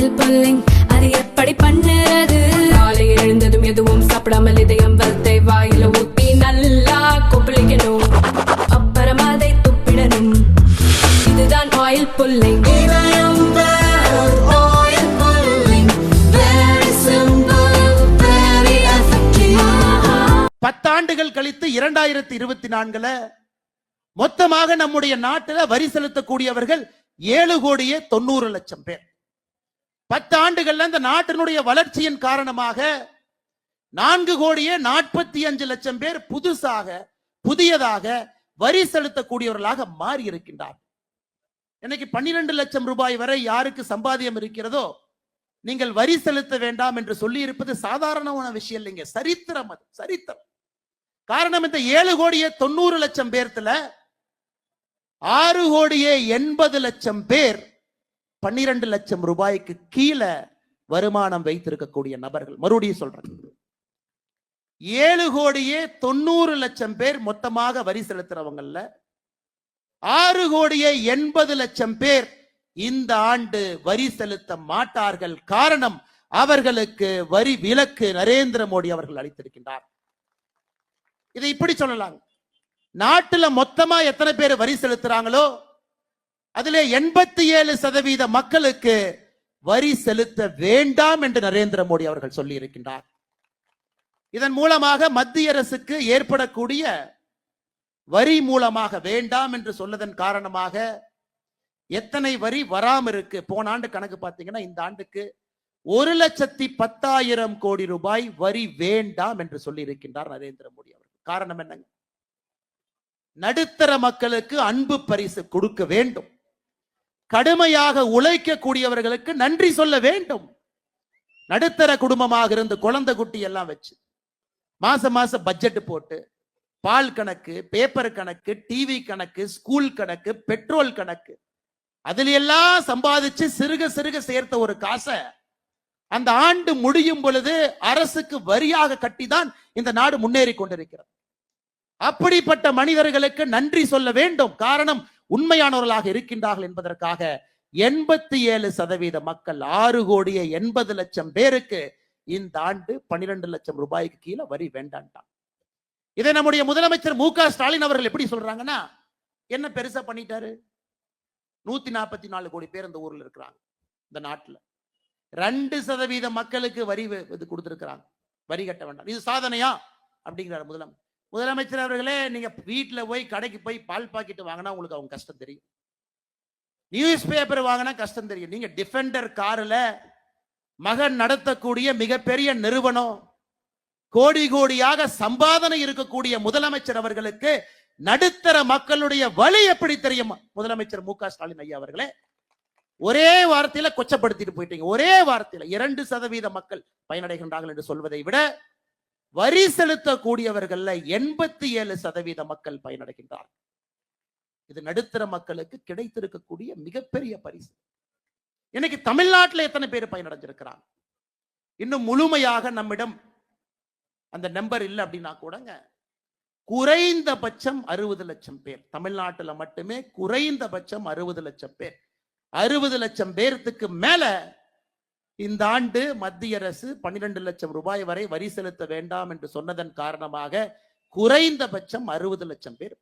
Oil pulling அது எப்படி பண்ணுறது? காலையில் எழுந்ததும் எதுவும் சாப்பிடாமல் இதயம் வளத்தை வாயில ஊத்தி நல்லா கொப்பளிக்கணும், அப்புறம் அதை துப்பிடணும். இதுதான் ஆயில் புல்லிங். பத்தாண்டுகள் கழித்து 2024 மொத்தமாக நம்முடைய நாட்டில் வரி செலுத்தக்கூடியவர்கள் 7,90,00,000 பேர். 10 ஆண்டுகள்ல இந்த நாட்டினுடைய வளர்ச்சியின் காரணமாக 4,45,00,000 பேர் புதியதாக வரி செலுத்தக்கூடியவர்களாக மாறி இருக்கின்றார். இன்னைக்கு 12 லட்சம் ரூபாய் வரை யாருக்கு சம்பாத்தியம் இருக்கிறதோ நீங்கள் வரி செலுத்த வேண்டாம் என்று சொல்லி இருப்பது சாதாரணமான விஷயம் இல்லைங்க, சரித்திரம். அது சரித்திரம். காரணம், இந்த 7,90,00,000 பேர்த்துல 6,80,00,000 பேர் 12 லட்சம் ரூபாய்க்கு கீழே வருமானம் வைத்திருக்கக்கூடிய நபர்கள். மறுபடியும் சொல்றேன், 7,90,00,000 பேர் மொத்தமாக வரி செலுத்துறவங்கல்ல 6,80,00,000 பேர் இந்த ஆண்டு வரி செலுத்த மாட்டார்கள். காரணம், அவர்களுக்கு வரி விலக்கு நரேந்திர மோடி அவர்கள் அளித்திருக்கின்றார். இதை இப்படி சொல்லலாம், நாட்டுல மொத்தமா எத்தனை பேர் வரி செலுத்துறாங்களோ அதிலே 87% மக்களுக்கு வரி செலுத்த வேண்டாம் என்று நரேந்திர மோடி அவர்கள் சொல்லி இருக்கின்றார். இதன் மூலமாக மத்திய அரசுக்கு ஏற்படக்கூடிய வரி மூலமாக வேண்டாம் என்று சொல்லதன் காரணமாக எத்தனை வரி வராம இருக்கு. போன ஆண்டு கணக்கு பார்த்தீங்கன்னா இந்த ஆண்டுக்கு 1,10,000 கோடி ரூபாய் வரி வேண்டாம் என்று சொல்லி இருக்கின்றார் நரேந்திர மோடி அவர்கள். காரணம் என்னங்க? நடுத்தர மக்களுக்கு அன்பு பரிசு கொடுக்க வேண்டும், கடுமையாக உழைக்கக்கூடியவர்களுக்கு நன்றி சொல்ல வேண்டும். நடுத்தர குடும்பமாக இருந்து குழந்தை குட்டி எல்லாம் வச்சு மாசம் மாசம் பட்ஜெட் போட்டு பால் கணக்கு, பேப்பர் கணக்கு, டிவி கணக்கு, ஸ்கூல் கணக்கு, பெட்ரோல் கணக்கு, அதுல எல்லாம் சம்பாதிச்சு சிறுக சேர்த்த ஒரு காசை அந்த ஆண்டு முடியும் பொழுது அரசுக்கு வரியாக கட்டிதான் இந்த நாடு முன்னேறி கொண்டிருக்கிறது. அப்படிப்பட்ட மனிதர்களுக்கு நன்றி சொல்ல வேண்டும். காரணம், உண்மையானவர்களாக இருக்கின்றார்கள் என்பதற்காக 87% மக்கள் 6,80,00,000 பேருக்கு இந்த ஆண்டு 12 லட்சம் ரூபாய்க்கு கீழே வரி வேண்டாம். இதை நம்முடைய முதலமைச்சர் மு.க. ஸ்டாலின் அவர்கள் எப்படி சொல்றாங்கன்னா, என்ன பெருசா பண்ணிட்டாரு? 144 கோடி பேர் இந்த ஊர்ல இருக்கிறாங்க. இந்த நாட்டுல 2% மக்களுக்கு வரி இது கொடுத்திருக்கிறாங்க, வரி கட்ட வேண்டாம். இது சாதனையா அப்படிங்கிறார் முதலமைச்சர் அவர்களே. நீங்க வீட்டுல போய் கடைக்கு போய் பால் பாக்கெட் வாங்கினா உங்களுக்கு அவங்க கஷ்டம் தெரியும், நியூஸ் பேப்பர் வாங்கினா கஷ்டம் தெரியும். நீங்க டிஃபெண்டர் கார்ல மகன் நடத்தக்கூடிய மிகப்பெரிய நிறுவனம், கோடி கோடியாக சம்பாதனை இருக்கக்கூடிய முதலமைச்சர் அவர்களுக்கு நடுத்தர மக்களுடைய வழி எப்படி தெரியும்? முதலமைச்சர் மு.க. ஸ்டாலின் ஐயா அவர்களே, ஒரே வார்த்தையில கொச்சப்படுத்திட்டு போயிட்டீங்க. ஒரே வார்த்தையில 2% மக்கள் பயனடைகின்றார்கள் என்று சொல்வதை விட வரி செலுத்தக்கூடியவர்கள் 87% மக்கள் பயனடைகின்றார். இது நடுத்தர மக்களுக்கு கிடைத்திருக்கக்கூடிய மிகப்பெரிய பரிசு. இன்னைக்கு தமிழ்நாட்டில் எத்தனை பேர் பயனடைஞ்சிருக்கிறாங்க? இன்னும் முழுமையாக நம்மிடம் அந்த நம்பர் இல்லை அப்படின்னா கூடங்க, குறைந்தபட்சம் 60 லட்சம் பேர் தமிழ்நாட்டில் மட்டுமே, குறைந்தபட்சம் 60 லட்சம் பேர். 60 லட்சம் பேருக்கு மேல இந்த ஆண்டு மத்திய அரசு 12 லட்சம் ரூபாய் வரை வரி செலுத்த வேண்டாம் என்று சொன்னதன் காரணமாக குறைந்தபட்சம் 60 லட்சம் பேர்